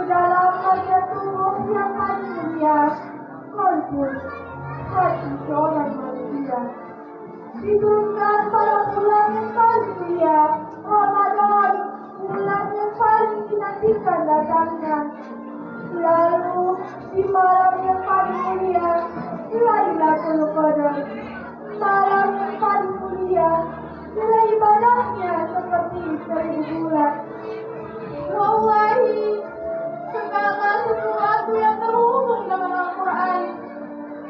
dalam bagian tubuh yang paling mulia, kalbun, hati seorang manusia. Diturunkan pada bulan yang paling mulia, Ramadan, bulan yang paling dinantikan datangnya. Lalu di malam yang paling mulia, Lailatul Qadar, malam yang paling mulia, nilai ibadahnya seperti 1000 bulan. Wallahi, segala sesuatu yang terhubung dengan Al-Quran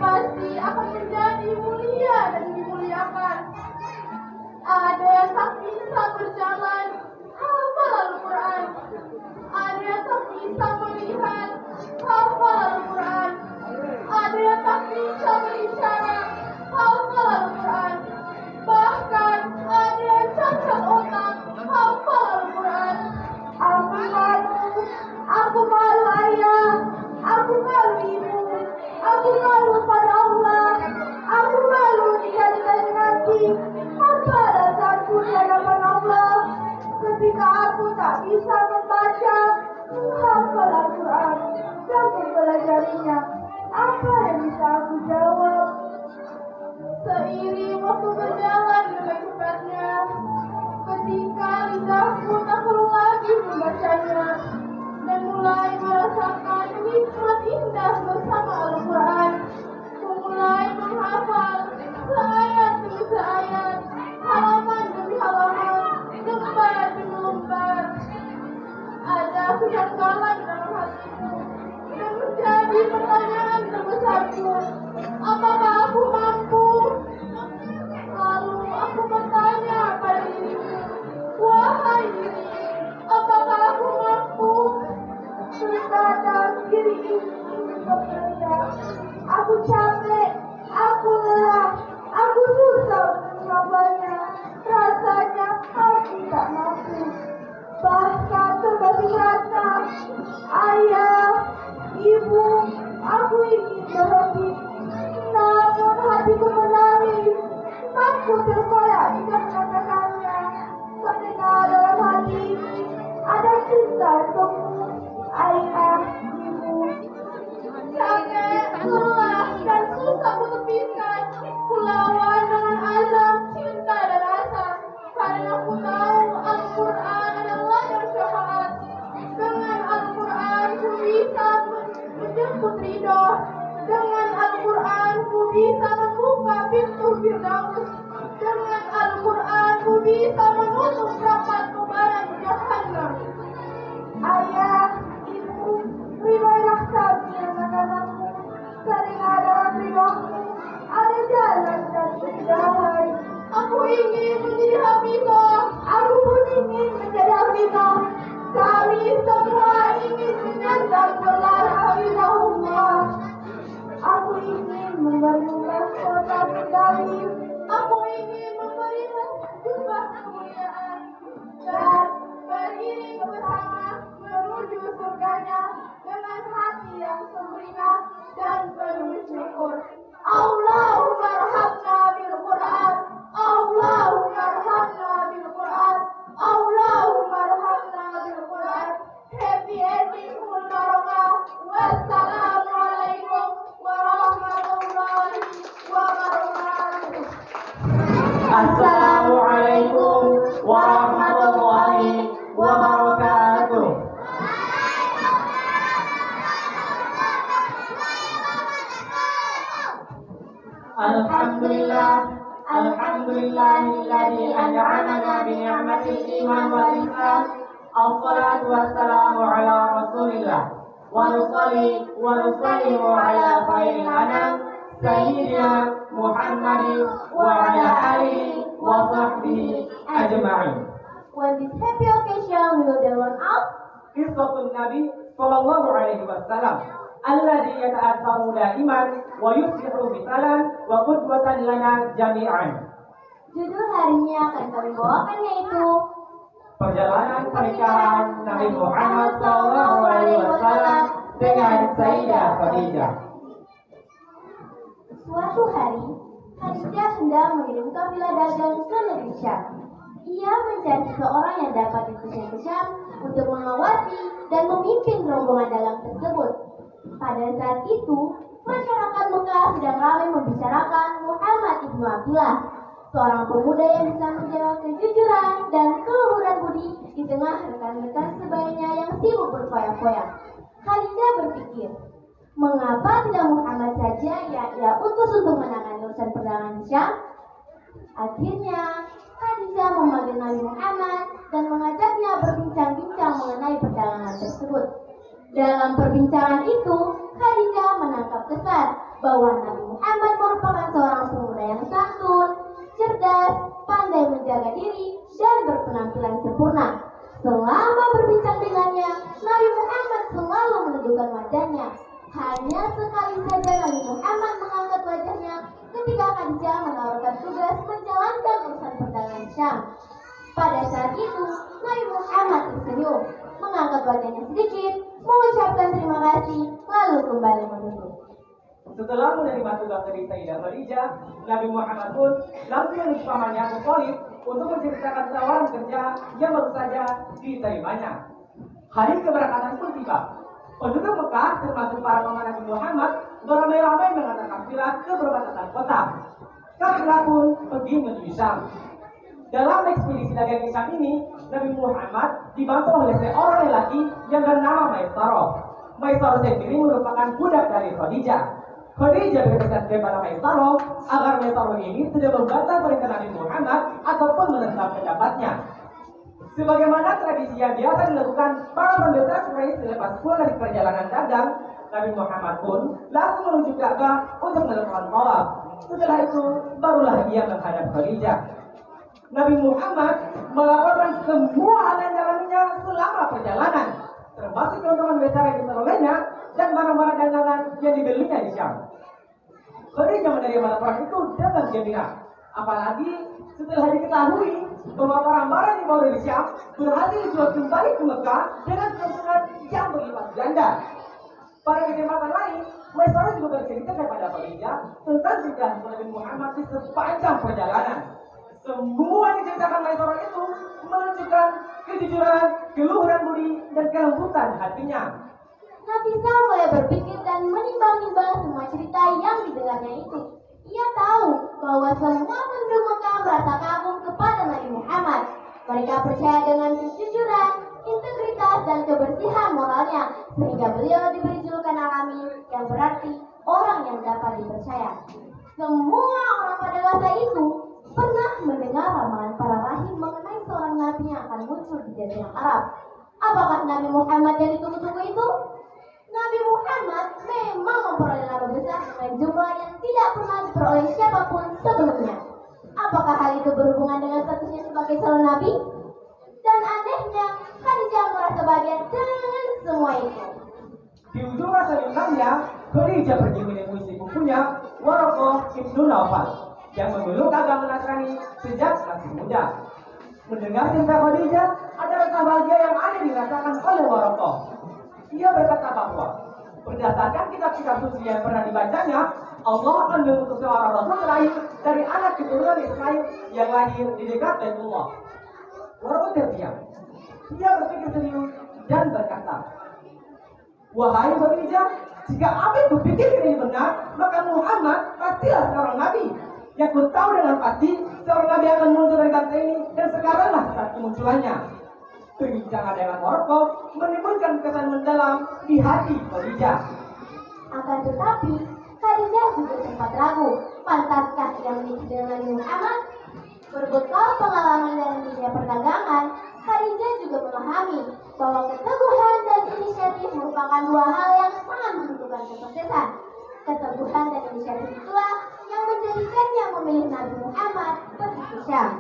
pasti akan menjadi mulia dan dimuliakan. Ada yang tak bisa berjalan, hafal Al-Quran. Ada yang tak bisa melihat, hafal Al-Quran. Ada yang tak bisa berbicara, hafal Al-Quran. Bahkan ada yang cacat otak, hafal Al-Quran. Aku malu ayah, aku malu ibu, aku malu pada Allah, aku malu dikatakan nanti apa alasanku di hadapan Allah ketika aku tak bisa membaca, menghafal Al-Quran dan mempelajarinya. Apa yang bisa aku jawab? Seiring waktu berjalan dengan cepatnya, ketika lidahku tak perlu lagi membacanya dan mulai merasakan nikmat indah bersama Al-Quran, mulai menghafal seayat demi seayat, halaman demi halaman, lembar demi lembar. Ada kejanggalan dalam hatiku dan menjadi pertanyaan terbesarku, apakah aku mampu? Lalu aku bertanya pada diriku, wahai diri, apakah aku mampu? Terkadang diri ini bekerja, aku capek, aku lelah, aku susah menghafalnya. Rasanya aku tak mampu. Bahkan terbesit rasa, ayah, ibu, aku ingin berhenti. Namun hatiku menangis, aku terkoyak jika mengatakannya. Mendengar dalam hati ini ada cinta untukmu, ayah, ibu. Capek, lelah, dan susah kutepiskan. Kulawan dengan azam, cinta dan asa. Karena aku tahu Al-Quran adalah yang syafaat. Dengan Al-Quran ku bisa menjemput ridho. Dengan Al-Quran ku bisa membuka pintu Firdaus. Dengan Al-Quran ku bisa menutup rapat kobaran Jahannam. Ayah, ibu, ridhoilah kami anak-anakmu. Karena dalam ridhomu ada jalan dan kemudahan. Aku ingin menjadi hafizah. Aku pun ingin menjadi hafizah. Kami semua ingin menyandang gelar hafizahullah. Aku ingin memberi kota Firdaus. Aku ingin memberi jubah kemuliaan dan beriring bersama menuju surganya dengan hati yang sumringah dan penuh syukur. Allahumma arhamna bil Quran, Allahumma arhamna bil Quran, Allahumma arhamna bil Quran. Happy ending full barakah. Wassalamualaikum warahmatullahi wabarakatuh. Assalamualaikum warahmatullahi wabarakatuh. Alhamdulillah, alhamdulillahilladzi an'amana bi ni'matil iman wal ihsan. Assalatu wassalamu ala Rasulillah wa nusalli wa nusallimu ala khairil anam sayyidina Muhammadin wa ala alihi wa sahbihi ajma'in. On this happy occasion, we will then learn out Qissatul Nabi sallallahu alaihi wasallam alladzi yata'assamu daiman wa yusbihu mithalan wa qudwatan lana jami'an. Judul harinya akan kami bawakan yaitu Perjalanan pernikahan Nabi Muhammad sallallahu alaihi wasallam dengan Sayyidah Khadijah. Suatu hari, Khadijah hendak mengirim kafilah dagang ke negeri Syam. Ia mencari seseorang yang dapat dipesan ke Syam untuk mengawasi dan memimpin memimpin rombongan dagang tersebut. Pada saat itu, masyarakat Mekah sedang ramai membicarakan Muhammad ibnu Abdullah, seorang pemuda yang bisa menjaga kejujuran dan keluhuran budi di tengah rekan-rekan sebayanya yang sibuk berfoya-foya. Khadijah berpikir, mengapa tidak Muhammad saja yang ia utus untuk menangani urusan perdagangan di Syam? Akhirnya, Khadijah memanggil Nabi Muhammad dan mengajaknya berbincang-bincang mengenai perdagangan tersebut. Dalam perbincangan itu, Khadijah menangkap kesan bahwa Nabi Muhammad merupakan seorang pemuda yang santun, cerdas, pandai menjaga diri, dan berpenampilan sempurna. Selama berbincang dengannya, Nabi Muhammad selalu menundukkan wajahnya. Hanya sekali saja Nabi Muhammad mengangkat wajahnya ketika Khadijah menawarkan tugas menjalankan urusan perdagangan Syam. Pada saat itu, Nabi Muhammad tersenyum, mengangkat wajahnya sedikit, mengucapkan terima kasih, lalu kembali menunduk. Setelah menerima tugas dari Sayyidah Khadijah, Nabi Muhammad pun langsung menuju pamannya Abu Thalib untuk menceritakan tawaran kerja yang baru saja diterimanya. Hari keberangkatan pun tiba. Penduduk Mekah termasuk para paman Nabi Muhammad beramai-ramai mengantar kafilah ke perbatasan kota. Kafilah pun pergi menuju Syam. Dalam ekspedisi dagang Syam ini, Nabi Muhammad dibantu oleh seorang lelaki yang bernama Maisarah. Maisarah sendiri merupakan budak dari Khadijah. Khadijah berpesan kepada Maisarah agar Maisarah ini tidak membantah perintah Nabi Muhammad ataupun menentang pendapatnya. Sebagaimana tradisi yang biasa dilakukan para pendeta Quraisy selepas pulang dari perjalanan dagang, Nabi Muhammad pun langsung menuju Ka'bah untuk melakukan tawaf. Setelah itu, barulah dia menghadap Khadijah. Nabi Muhammad melaporkan semua hal yang dialaminya selama perjalanan, termasuk keuntungan besar yang diperolehnya dan barang-barang dagangan yang dibelinya di Syam. Khadijah menerima laporan itu dengan gembira, apalagi setelah diketahui bahwa barang-barang yang dibawa dari Syam berhasil dijual kembali ke Mekah dengan keuntungan yang berlipat ganda. Pada kesempatan lain, Maisarah juga bercerita kepada Khadijah tentang cerita Nabi Muhammad di sepanjang perjalanan. Semua yang diceritakan Maisarah itu menunjukkan kejujuran, keluhuran budi, dan kelembutan hatinya. Nafisah mulai berpikir dan menimbang-nimbang semua cerita yang didengarnya itu. Ia tahu bahwa semua penduduk Mekah merasa kagum kepada Nabi Muhammad. Mereka percaya dengan kejujuran, integritas, dan kebersihan moralnya, sehingga beliau diberi julukan alami yang berarti orang yang dapat dipercaya. Semua orang pada masa itu pernah mendengar ramalan para rahib mengenai seorang nabi yang akan muncul di Jazirah Arab. Apakah Nabi Muhammad yang ditunggu-tunggu itu? Nabi Muhammad memang memperoleh nama besar dengan jumlah yang tidak pernah diperoleh siapapun sebelumnya. Apakah hal itu berhubungan dengan statusnya sebagai calon nabi? Dan anehnya, Khadijah merasa bahagia dengan semua itu. Di ujung rasa bimbangnya, Khadijah pergi menemui sepupunya Waraqah ibnu Naufal yang memeluk agama Nasrani sejak masih muda. Mendengar cerita Khadijah, ada rasa bahagia yang aneh dirasakan oleh Waraqah. Ia berkata bahwa berdasarkan kitab-kitab suci yang pernah dibacanya, Allah akan mengutus seorang rasul terakhir dari anak keturunan Ismail yang lahir di dekat Baitullah. Waraqah terdiam. Ia berpikir serius dan berkata, "Wahai Khadijah, jika apa yang berpikir ini benar, maka Muhammad pastilah seorang nabi. Yang ku tahu dengan pasti seorang nabi akan muncul dari bangsa ini, dan sekaranglah saat kemunculannya." Perbincangan dengan Waraqah menimbulkan kesan mendalam di hati Khadijah. Akan tetapi, Khadijah juga sempat ragu, pantaskah ia menikah dengan Nabi Muhammad? Berbekal pengalaman dalam dunia perdagangan, Khadijah juga memahami bahwa keteguhan dan inisiatif merupakan dua hal yang sangat menentukan kesuksesan. Keteguhan dan inisiatif itulah yang menjadikannya memilih Nabi Muhammad pergi ke Syam.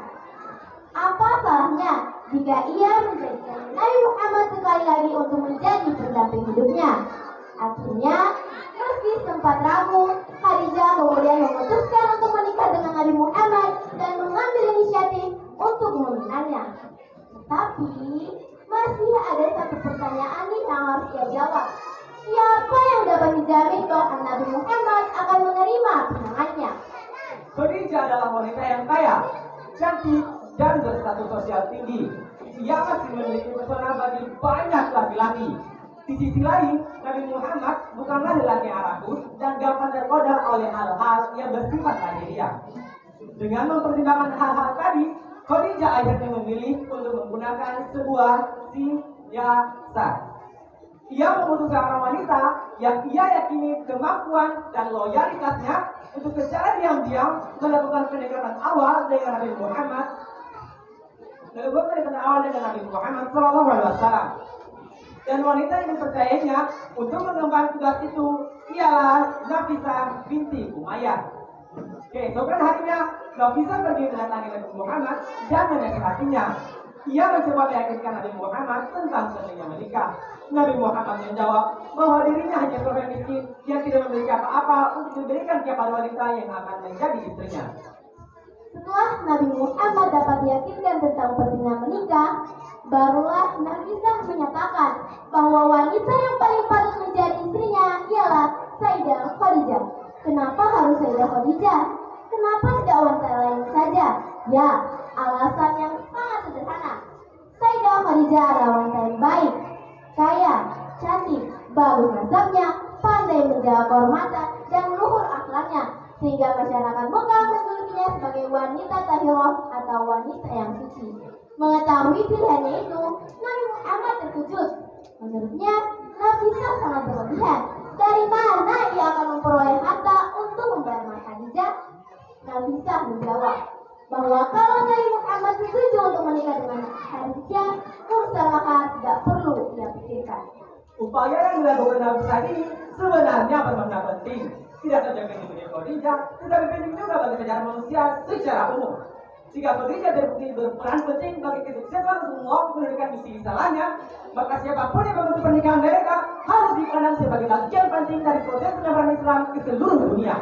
Apa salahnya jika ia menjadikan Nabi Muhammad sekali lagi untuk menjadi pendamping hidupnya? Akhirnya, meski sempat ragu, Khadijah kemudian memutuskan untuk menikah dengan Nabi Muhammad dan mengambil inisiatif untuk meminangnya. Tapi, masih ada satu pertanyaan yang harus ia jawab. Siapa yang dapat dijamin bahwa Nabi Muhammad akan menerima pinangannya? Khadijah adalah wanita yang kaya, cantik, dan berstatus sosial tinggi. Ia masih memiliki pesona bagi banyak laki-laki. Di sisi lain, Nabi Muhammad bukanlah lelaki yang rakus dan gampang tergoda oleh hal-hal yang bersifat lahiriah. Dengan mempertimbangkan hal-hal tadi, Khadijah akhirnya memilih untuk menggunakan sebuah siasat. Ia memutuskan seorang wanita yang ia yakini kemampuan dan loyalitasnya untuk secara diam-diam melakukan pendekatan awal dengan Nabi Muhammad, Sallallahu Alaihi Wasallam. Dan wanita yang dipercayainya untuk mengemban tugas itu ialah Nafisah binti Umayyah. Keesokan harinya, Nafisah pergi mendatangi Nabi Muhammad dan menasihatinya. Ia mencoba meyakinkan Nabi Muhammad tentang pentingnya menikah. Nabi Muhammad menjawab bahwa dirinya hanya seorang miskin yang tidak memiliki apa-apa untuk diberikan kepada wanita yang akan menjadi istrinya. Setelah Nabi Muhammad dapat diyakinkan tentang pentingnya menikah, barulah Nafisah menyatakan bahwa wanita yang paling patut menjadi istrinya ialah Sayyidah Khadijah. Kenapa harus Sayyidah Khadijah? Kenapa tidak wanita lain saja? Ya, alasan yang sangat sederhana. Sayyidah Khadijah adalah wanita yang baik, kaya, cantik, bagus nasabnya, pandai menjaga kehormatan dan luhur akhlaknya, sehingga masyarakat Mekah menjulukinya sebagai wanita tahirah atau wanita yang suci. Mengetahui pilihannya itu, Nabi Muhammad terkejut. Menurutnya, Nafisah sangat berlebihan. Dari mana ia akan memperoleh harta untuk membayar mahar Khadijah? Nafisah menjawab bahwa kalau Nabi Muhammad setuju untuk menikah dengan Khadijah, urusan mahar tidak perlu ia pikirkan. Upaya yang dilakukan Nafisah ini sebenarnya bermakna penting. Tidak saja bagi Khadijah, tetapi penting juga bagi sejarah manusia secara umum. Jika Khadijah terbukti berperan penting bagi kesuksesan semua menunjukkan misi salahnya, maka siapapun yang membantu pernikahan mereka harus dipandang sebagai bagian penting dari proses penyebaran Islam ke seluruh dunia.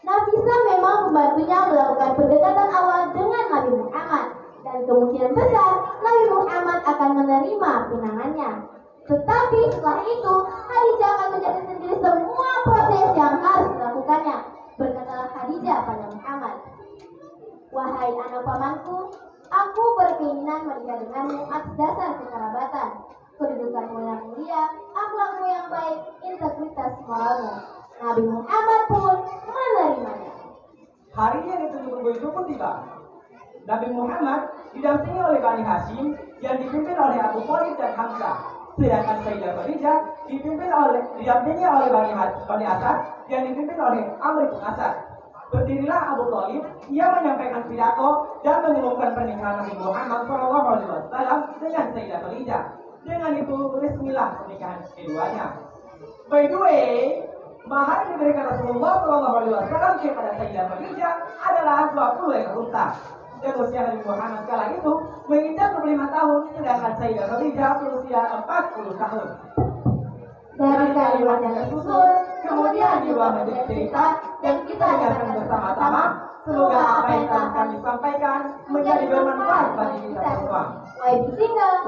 Nafisah memang membantunya melakukan pendekatan awal dengan Nabi Muhammad, dan kemungkinan besar Nabi Muhammad akan menerima pinangannya. Tetapi setelah itu, Khadijah akan menjadi sendiri semua proses yang harus dilakukannya. Berkatalah Khadijah pada Muhammad, "Wahai anak pamanku, aku berkeinginan menikah denganmu atas dasar kekerabatan, kedudukanmu yang mulia, akhlakmu yang baik, integritas moralmu." Nabi Muhammad pun menerimanya. Hari yang ditunggu-tunggu itu pun tiba. Nabi Muhammad didampingi oleh Bani Hashim yang dipimpin oleh Abu Thalib dan Hamzah. Sedangkan Sayyidah Khadijah didampingi oleh Bani Asad yang dipimpin oleh Amr bin Asad. Berdirilah Abu Thalib, ia menyampaikan pidato dan mengumumkan pernikahan Nabi Muhammad SAW dengan Sayyidah Khadijah. Dengan itu resmilah pernikahan keduanya. By the way, mahar yang diberikan Rasulullah SAW kepada Sayyidah Khadijah adalah 20 ekor unta. Dan usia Nabi Muhammad kala itu menginjak 25 tahun, sedangkan Sayyidah Khadijah berusia 40 tahun. Dari kalimat yang tersusun, kemudian juga menjadi cerita, dan kita dengarkan bersama-sama. Semoga apa yang telah kami sampaikan menjadi bermanfaat bagi kita semua.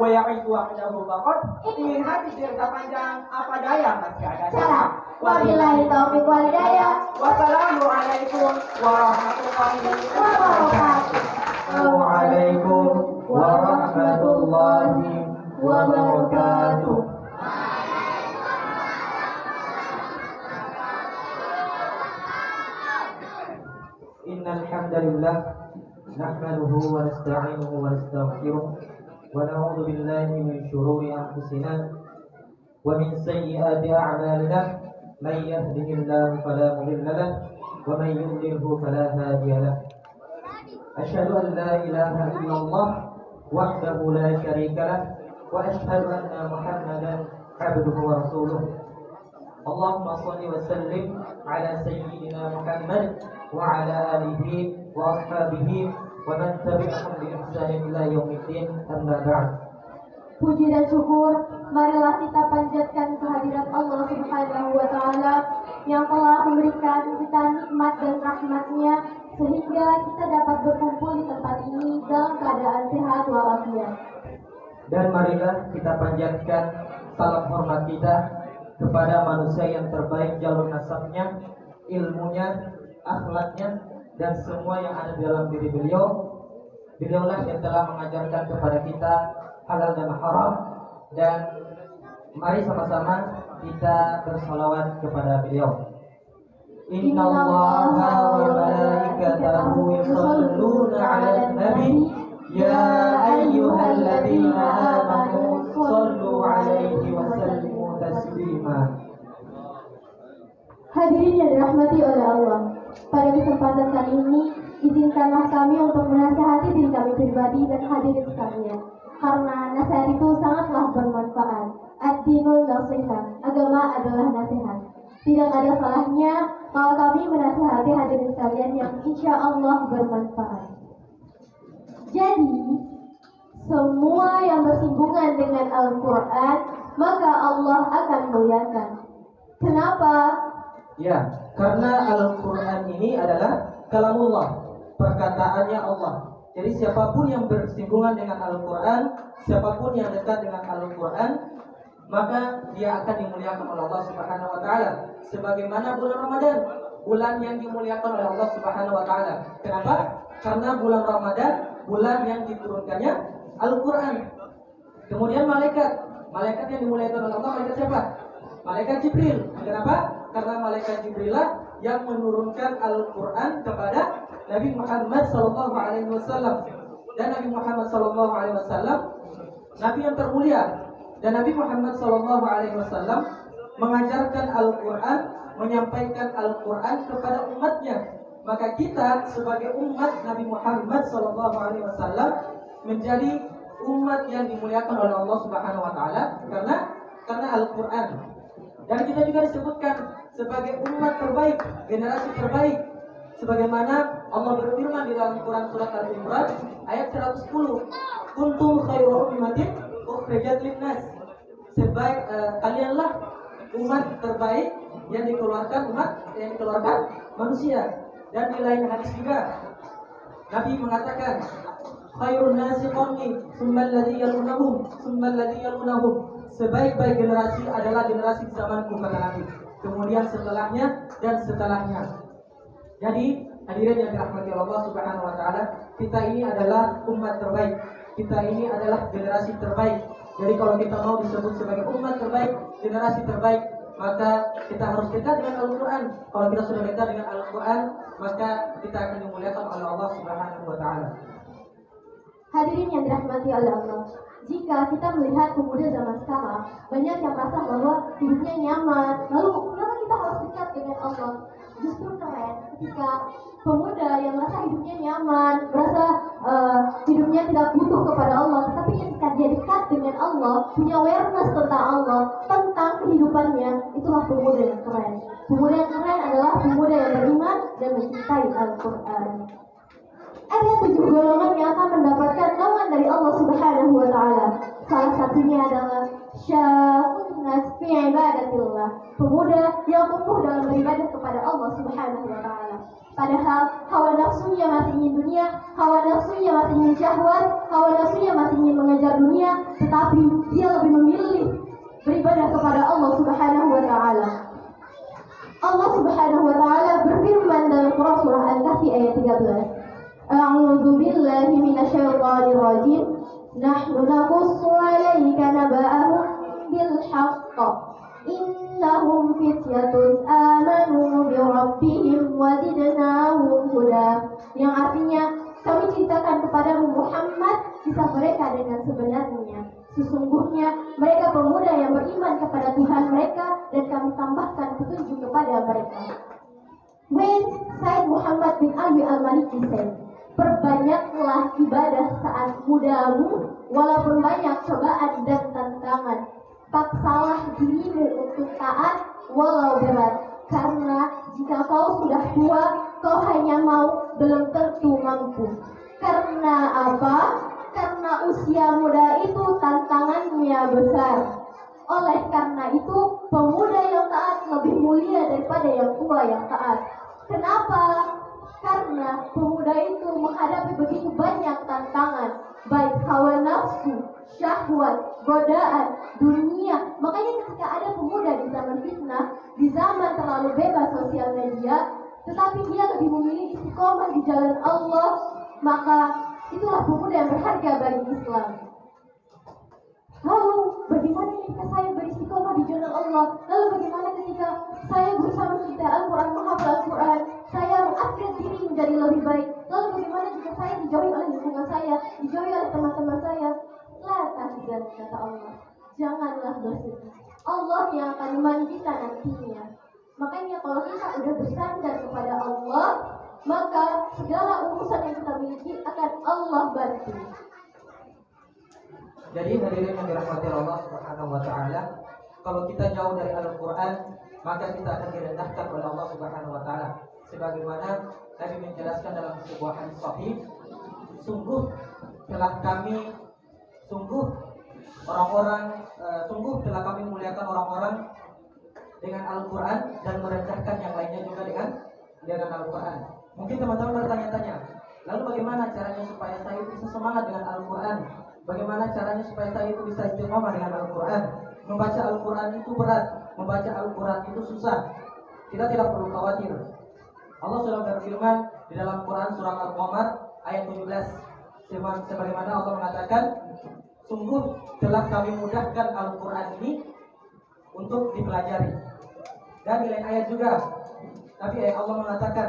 Wayakitu ahdahu bakot, ingin hati cerita panjang, apa daya masih ada cara. Wabillahi taufiq wal hidayah. Wassalamualaikum warahmatullahi wabarakatuh. Assalamualaikum warahmatullahi wabarakatuh. Innal hamdalillah nahmaduhu wa nasta'inuhu wa nastaghfiruh wa na'udzu billahi min shururi anfusina wa min sayyiati a'malina. Man yahdihillahu fala mudilla lahu wa man yudlilhu fala hadiya lahu. Asyhadu an la ilaha illallah wahdahu la syarika lahu wa asyhadu anna Muhammadan abduhu wa rasuluh. Allahumma shalli wa sallim ala sayyidina Muhammad wa ala alihi wa ashabihi wa man tabi'ahum bi ihsanin ila yaumiddin, amma ba'd. Puji dan syukur marilah kita panjatkan kehadirat Allah Subhanahu wa Ta'ala yang telah memberikan kita nikmat dan rahmat-Nya sehingga kita dapat berkumpul di tempat ini dalam keadaan sehat walafiat. Dan marilah kita panjatkan salam hormat kita kepada manusia yang terbaik jalur nasabnya, ilmunya, akhlaknya, dan semua yang ada di dalam diri beliau. Beliaulah yang telah mengajarkan kepada kita halal dan haram, dan Mari sama-sama kita bersalawat kepada beliau. Innallaha wa malaikatahu yusholluna 'alan nabi ya ayyuhalladzina amanu shollu 'alaihi wa sallimu taslima. Hadirin yang dirahmati oleh Allah, pada kesempatan kali ini izinkanlah kami untuk menasihati diri kami pribadi dan hadirin sekalian, karena nasihat itu sangatlah bermanfaat. Ad-dinul nasihat, agama adalah nasihat. Tidak ada salahnya kalau kami menasihati hadirin sekalian yang insya Allah bermanfaat. Jadi, semua yang bersinggungan dengan Al-Quran, maka Allah akan muliakan. Kenapa? Ya, karena Al-Quran ini adalah kalamullah, perkataannya Allah. Jadi siapapun yang bersinggungan dengan Al-Quran, siapapun yang dekat dengan Al-Quran, maka dia akan dimuliakan oleh Allah Subhanahu wa taala. Sebagaimana bulan Ramadan, bulan yang dimuliakan oleh Allah Subhanahu wa taala. Kenapa? Karena bulan Ramadan bulan yang diturunkannya Al-Quran. Kemudian malaikat yang dimuliakan oleh Allah, malaikat siapa? Malaikat Jibril. Kenapa? Karena malaikat Jibril yang menurunkan Al-Quran kepada Nabi Muhammad SAW. Dan Nabi Muhammad SAW Nabi yang termulia. Dan Nabi Muhammad SAW mengajarkan Al-Quran, menyampaikan Al-Quran kepada umatnya. Maka kita sebagai umat Nabi Muhammad SAW menjadi umat yang dimuliakan oleh Allah Subhanahu wa taala karena Al-Quran. Dan kita juga disebutkan sebagai umat terbaik, generasi terbaik. Sebagaimana Allah berfirman di dalam Quran surat Al-Imran ayat 110, kuntum khairu ummatin ukhrijat linnas. Kalianlah umat terbaik yang dikeluarkan manusia. Dan di lain hadis juga Nabi mengatakan khairun nasi qarni tsumma alladhi yalunahum. Sebaik-baik generasi adalah generasi zamanku, kata Nabi. Kemudian setelahnya dan setelahnya. Jadi hadirin yang dirahmati Allah Subhanahu wa taala, kita ini adalah umat terbaik. Kita ini adalah generasi terbaik. Jadi kalau kita mau disebut sebagai umat terbaik, generasi terbaik, maka kita harus dekat dengan Al-Quran. Kalau kita sudah dekat dengan Al-Quran, maka kita akan dimuliakan oleh Allah Subhanahu wa taala. Hadirin yang dirahmati oleh Allah, jika kita melihat pemuda zaman sekarang, banyak yang merasa bahwa hidupnya nyaman. Lalu kenapa kita harus dekat dengan Allah? Justru keren ketika pemuda yang merasa hidupnya nyaman, merasa hidupnya tidak butuh kepada Allah, tetapi ketika dia dekat dengan Allah, punya awareness tentang Allah, tentang kehidupannya, itulah pemuda yang keren. Pemuda yang keren adalah pemuda yang beriman dan mencintai Al-Quran. Ada 7 golongan yang akan mendapatkan naungan dari Allah Subhanahu wa taala. Salah satunya adalah syafun nas fi ibadatillah, pemuda yang tumbuh dalam beribadah kepada Allah Subhanahu wa taala. Padahal hawa nafsunya masih ingin dunia, hawa nafsunya masih ingin syahwat, hawa nafsunya masih ingin mengejar dunia, tetapi dia lebih memilih beribadah kepada Allah Subhanahu wa taala. Allah Subhanahu wa taala berfirman dalam Quran surah Al-Kahfi ayat 13. A'udzu billahi minasyaitonir rajim. Nahnu naqussu 'alaika naba'ahum bil haqq. Innahum fityatun amanu bi rabbihim wa zidnahum huda. Yang artinya, kami ceritakan kepadamu Muhammad kisah mereka dengan sebenarnya. Sesungguhnya mereka pemuda yang beriman kepada Tuhan mereka dan kami tambahkan petunjuk kepada mereka. When Said Muhammad bin Ali Al-Maliki said, perbanyaklah ibadah saat mudamu, walaupun banyak cobaan dan tantangan. Paksalah dirimu untuk taat walau berat, karena jika kau sudah tua, kau hanya mau belum tentu mampu. Karena apa? Karena usia muda itu tantangannya besar. Oleh karena itu, pemuda yang taat lebih mulia daripada yang tua yang taat. Kenapa? Karena pemuda itu menghadapi begitu banyak tantangan, baik hawa nafsu, syahwat, godaan, dunia. Makanya ketika ada pemuda di zaman fitnah, di zaman terlalu bebas sosial media, tetapi dia lebih memilih istiqomah di jalan Allah, maka itulah pemuda yang berharga bagi Islam. Lalu bagaimana jika saya beristiqomah Allah. Lalu bagaimana ketika saya berusaha mencintai Al-Quran, menghafal Al-Quran, saya mengupgrade diri menjadi lebih baik. Lalu bagaimana jika saya dijauhi oleh lingkungan saya, dijauhi oleh teman-teman saya? La tahzan, kata Allah. Janganlah bersedih. Allah yang akan menemani kita nantinya. Makanya kalau kita udah bersandar kepada Allah, maka segala urusan yang kita miliki akan Allah bantu. Jadi hadirin yang dirahmati Allah Subhanahu wa taala, kalau kita jauh dari Al-Qur'an, maka kita akan direndahkan oleh Allah Subhanahu wa taala. Sebagaimana Nabi menjelaskan dalam sebuah hadis sahih, sungguh telah kami muliakan orang-orang dengan Al-Quran dan merendahkan yang lainnya juga dengan Al-Quran. Mungkin teman-teman bertanya-tanya, lalu bagaimana caranya supaya saya bisa semangat dengan Al-Quran? Bagaimana caranya supaya saya itu bisa istiqomah dengan Al-Quran? Membaca Al-Quran itu berat, membaca Al-Quran itu susah. Kita tidak perlu khawatir. Allah sudah berfirman di dalam Quran surah Al-Qamar ayat 17, sebagaimana Allah mengatakan, sungguh telah kami mudahkan Al-Quran ini untuk dipelajari. Dan di lain ayat juga, tapi Allah mengatakan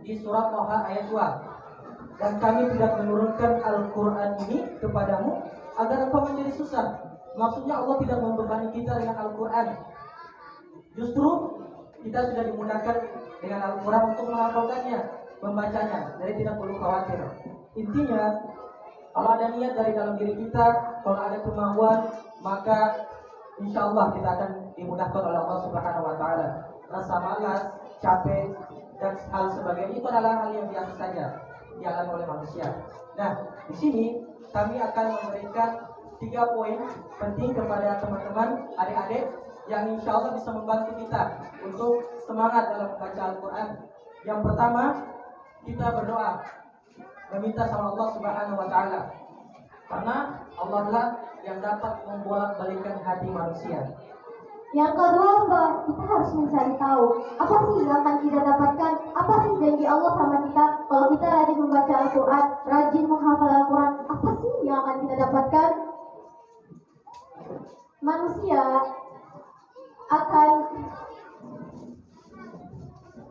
di surat Thaha ayat 2, dan kami tidak menurunkan Al-Quran ini kepadamu agar engkau menjadi susah. Maksudnya Allah tidak membebani kita dengan Al-Quran. Justru kita sudah dimudahkan dengan Al-Quran untuk menghafalkannya, membacanya. Jadi tidak perlu khawatir. Intinya, kalau ada niat dari dalam diri kita, kalau ada kemauan, maka insya Allah kita akan dimudahkan oleh Allah Subhanahu wa taala. Rasa malas, capek, dan hal sebagainya itu adalah hal yang biasa saja dialami oleh manusia. Nah, di sini kami akan memberikan 3 poin penting kepada teman-teman, adik-adik yang insya Allah bisa membantu kita untuk semangat dalam membaca Al-Quran. Yang pertama, kita berdoa, meminta sama Allah Subhanahu wa taala. Karena Allah lah yang dapat membolak-balikkan hati manusia. Yang kedua, Mbak, kita harus mencari tahu apa sih yang akan kita dapatkan, apa sih janji Allah sama kita kalau kita rajin membaca Al-Quran, rajin menghafal Al-Quran, apa sih yang akan kita dapatkan?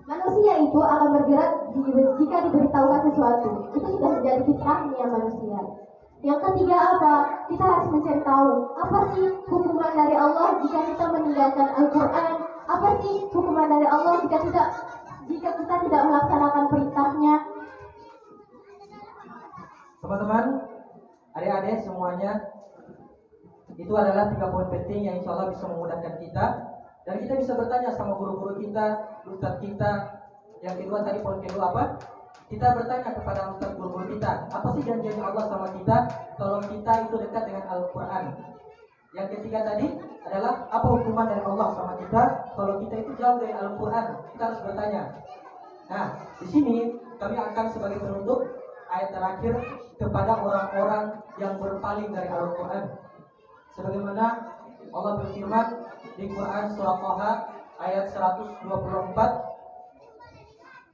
Manusia itu akan bergerak jika diberitahukan sesuatu. Itu sudah menjadi fitrahnya manusia. Yang ketiga apa? Kita harus mencari tahu apa sih hukuman dari Allah jika kita meninggalkan Al-Quran? Apa sih hukuman dari Allah jika kita tidak melaksanakan perintahnya? Teman-teman, adik-adik semuanya, itu adalah 3 poin penting yang insya Allah bisa memudahkan kita. Dan kita bisa bertanya sama guru-guru kita, ustadz kita. Yang kedua tadi, poin kedua apa? Kita bertanya kepada ustadz guru-guru kita, apa sih janji Allah sama kita kalau kita itu dekat dengan Al-Quran? Yang ketiga tadi adalah apa hukuman dari Allah sama kita kalau kita itu jauh dari Al-Quran? Kita harus bertanya. Nah, di sini kami akan sebagai penutup ayat terakhir kepada orang-orang yang berpaling dari Al-Quran. Sebagaimana Allah berfirman di Quran surah Thaha ayat 124,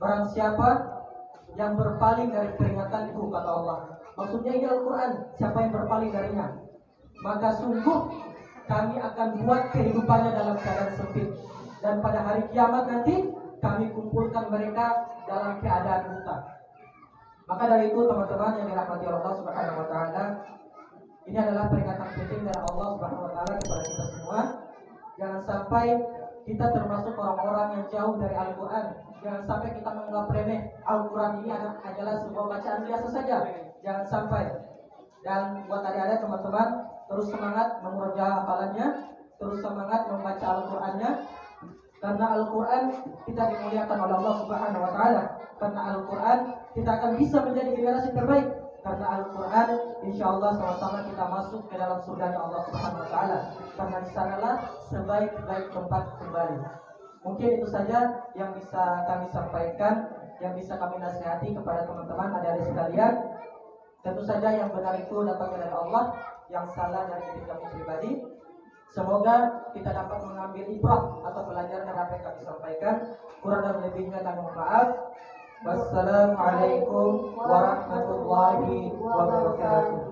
barang siapa yang berpaling dari peringatanku, kata Allah. Maksudnya ini Al-Quran, siapa yang berpaling darinya, maka sungguh kami akan buat kehidupannya dalam keadaan sempit, dan pada hari kiamat nanti kami kumpulkan mereka dalam keadaan buta. Maka dari itu teman-teman yang dirahmati Allah Subhanahu wa taala, ini adalah peringatan penting dari Allah Subhanahu wa taala kepada kita semua. Jangan sampai kita termasuk orang-orang yang jauh dari Al-Quran. Jangan sampai kita menganggap remeh Al-Quran ini adalah sebuah bacaan biasa saja. Jangan sampai. Dan buat adik-adik teman-teman, terus semangat memurojaah hafalannya, terus semangat membaca Al-Qurannya. Karena Al-Quran kita dimuliakan oleh Allah Subhanahu wa taala. Karena Al-Quran kita akan bisa menjadi generasi terbaik. Karena Al-Quran insya Allah sama-sama kita masuk ke dalam surga Allah Subhanahu wa taala. Karena di sanalah sebaik-baik tempat kembali. Mungkin itu saja yang bisa kami sampaikan, yang bisa kami nasihati kepada teman-teman adik-adik sekalian. Tentu saja yang benar itu datangnya dari Allah, yang salah dari diri kami pribadi. Semoga kita dapat mengambil ibrah atau pelajaran dari apa yang kami sampaikan. Kurang dan lebihnya kami mohon maaf. Wassalamualaikum warahmatullahi wabarakatuh.